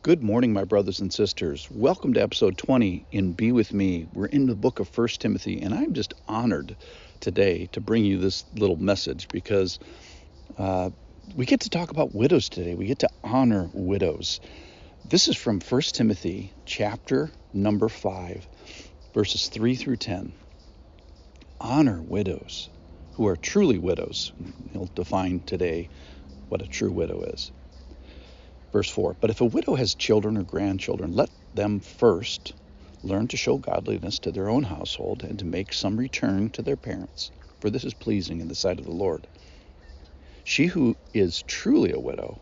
Good morning, my brothers and sisters. Welcome to episode 20 in Be With Me. We're in the book of 1 Timothy, and I'm just honored today to bring you this little message because we get to talk about widows today. We get to honor widows. This is from 1 Timothy chapter number 5, verses 3 through 10. Honor widows who are truly widows. He'll define today what a true widow is. Verse 4, but if a widow has children or grandchildren, let them first learn to show godliness to their own household and to make some return to their parents, for this is pleasing in the sight of the Lord. She who is truly a widow,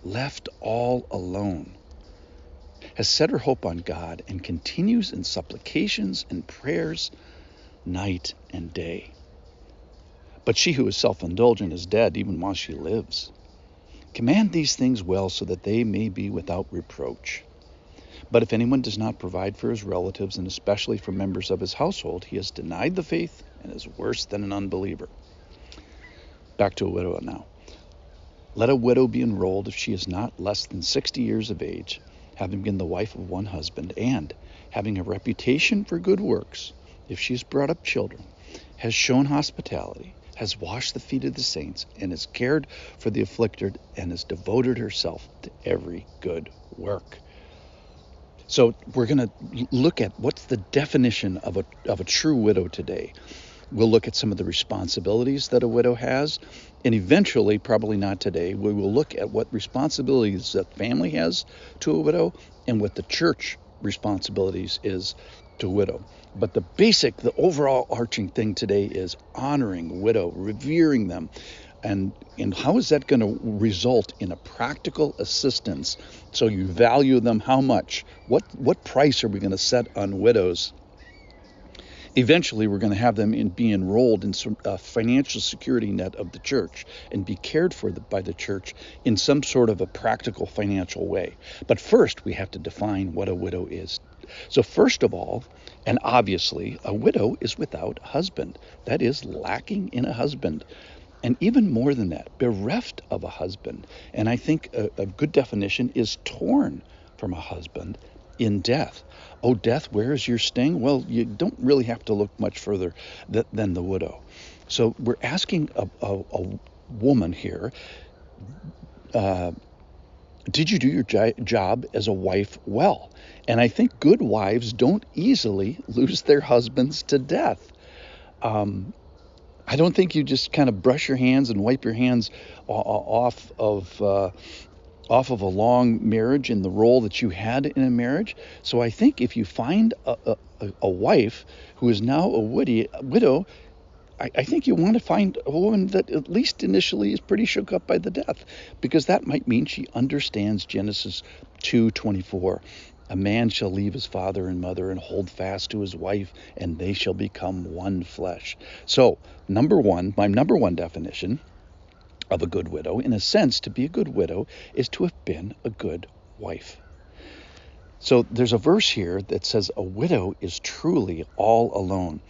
left all alone, has set her hope on God and continues in supplications and prayers night and day. But she who is self-indulgent is dead even while she lives. Command these things well so that they may be without reproach. But if anyone does not provide for his relatives, and especially for members of his household, he has denied the faith and is worse than an unbeliever. Back to a widow now. Let a widow be enrolled if she is not less than 60 years of age, having been the wife of one husband, and having a reputation for good works, if she has brought up children, has shown hospitality, has washed the feet of the saints, and has cared for the afflicted, and has devoted herself to every good work. So we're going to look at what's the definition of a true widow today. We'll look at some of the responsibilities that a widow has, and eventually, probably not today, we will look at what responsibilities that family has to a widow and what the church responsibilities is to a widow. But the overall arching thing today is honoring a widow, revering them. And how is that going to result in a practical assistance? So you value them how much? What price are we going to set on widows? Eventually, we're going to have them be enrolled in some financial security net of the church and be cared for by the church in some sort of a practical financial way. But first, we have to define what a widow is. So first of all, and obviously, a widow is without a husband. That is, lacking in a husband. And even more than that, bereft of a husband. And I think a good definition is torn from a husband in death. Oh, death, where is your sting? Well, you don't really have to look much further than the widow. So we're asking a woman here, did you do your job as a wife well? And I think good wives don't easily lose their husbands to death. I don't think you just kind of brush your hands and wipe your hands off of a long marriage and the role that you had in a marriage. So I think if you find a wife who is now a widow, I think you want to find a woman that at least initially is pretty shook up by the death, because that might mean she understands Genesis 2:24. A man shall leave his father and mother and hold fast to his wife, and they shall become one flesh. So, my number one definition of a good widow, in a sense, to be a good widow is to have been a good wife. So there's a verse here that says a widow is truly all alone.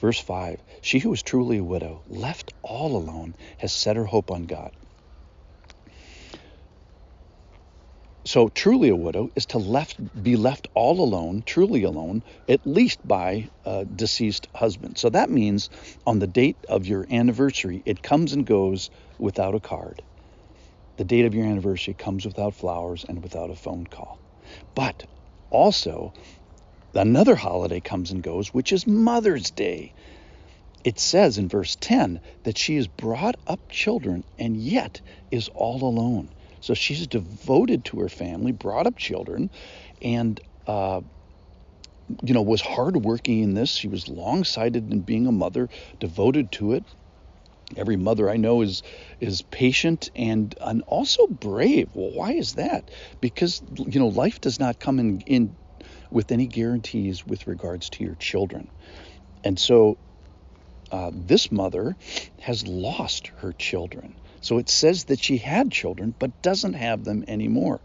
Verse 5, she who is truly a widow, left all alone, has set her hope on God. So truly a widow is to be left all alone, truly alone, at least by a deceased husband. So that means on the date of your anniversary, it comes and goes without a card. The date of your anniversary comes without flowers and without a phone call. But also, another holiday comes and goes, which is Mother's Day. It says in verse 10 that she has brought up children and yet is all alone. So she's devoted to her family, brought up children, and was hardworking in this. She was long-sighted in being a mother, devoted to it. Every mother I know is patient and also brave. Well, why is that? Because life does not come in with any guarantees with regards to your children, and so this mother has lost her children. So it says that she had children, but doesn't have them anymore.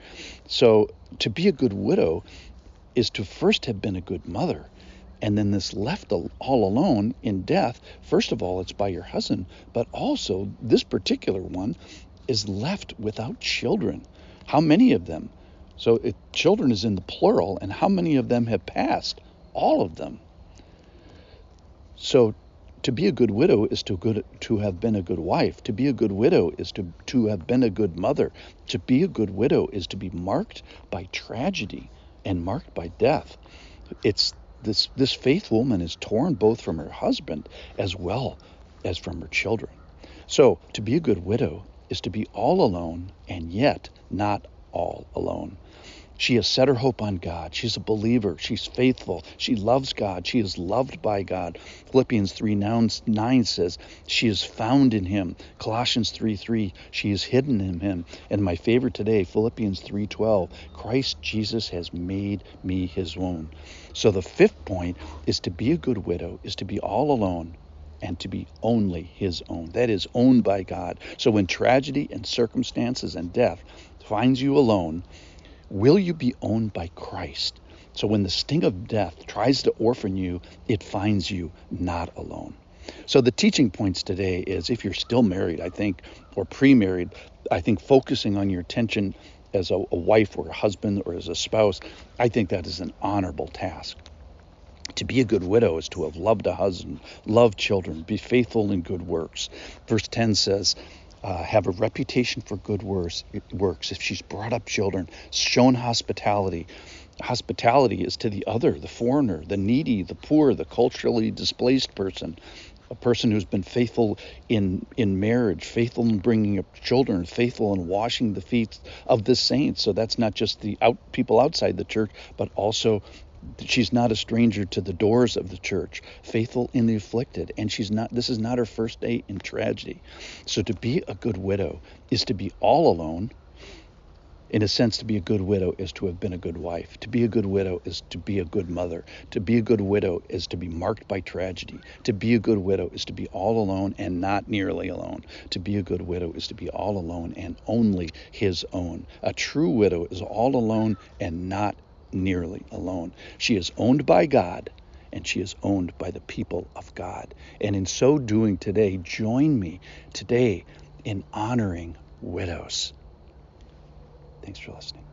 So to be a good widow is to first have been a good mother. And then this left all alone in death, first of all, it's by your husband, but also this particular one is left without children. How many of them? So children is in the plural, and how many of them have passed? All of them. So to be a good widow is to have been a good wife. To be a good widow is to have been a good mother. To be a good widow is to be marked by tragedy and marked by death. It's this faithful woman is torn both from her husband as well as from her children. So to be a good widow is to be all alone and yet not all alone. She has set her hope on God. She's a believer. She's faithful. She loves God. She is loved by God. Philippians 3:9 says she is found in him. Colossians 3:3, she is hidden in him. And my favorite today, Philippians 3:12, Christ Jesus has made me his own. So the fifth point is to be a good widow, is to be all alone and to be only his own. That is, owned by God. So when tragedy and circumstances and death finds you alone, will you be owned by Christ? So when the sting of death tries to orphan you, it finds you not alone. So the teaching points today is, if you're still married, I think, or pre-married, I think focusing on your attention as a wife or a husband or as a spouse, I think that is an honorable task. To be a good widow is to have loved a husband, love children, be faithful in good works. Verse 10 says, have a reputation for good works. If she's brought up children, shown hospitality. Hospitality is to the other, the foreigner, the needy, the poor, the culturally displaced person, a person who's been faithful in marriage, faithful in bringing up children, faithful in washing the feet of the saints. So that's not just the people outside the church, but also she's not a stranger to the doors of the church, faithful in the afflicted, and this is not her first day in tragedy. So to be a good widow is to be all alone. In a sense, to be a good widow is to have been a good wife. To be a good widow is to be a good mother. To be a good widow is to be marked by tragedy. To be a good widow is to be all alone and not nearly alone. To be a good widow is to be all alone and only his own. A true widow is all alone and not nearly alone. She is owned by God, and she is owned by the people of God. And in so doing today, join me today in honoring widows. Thanks for listening.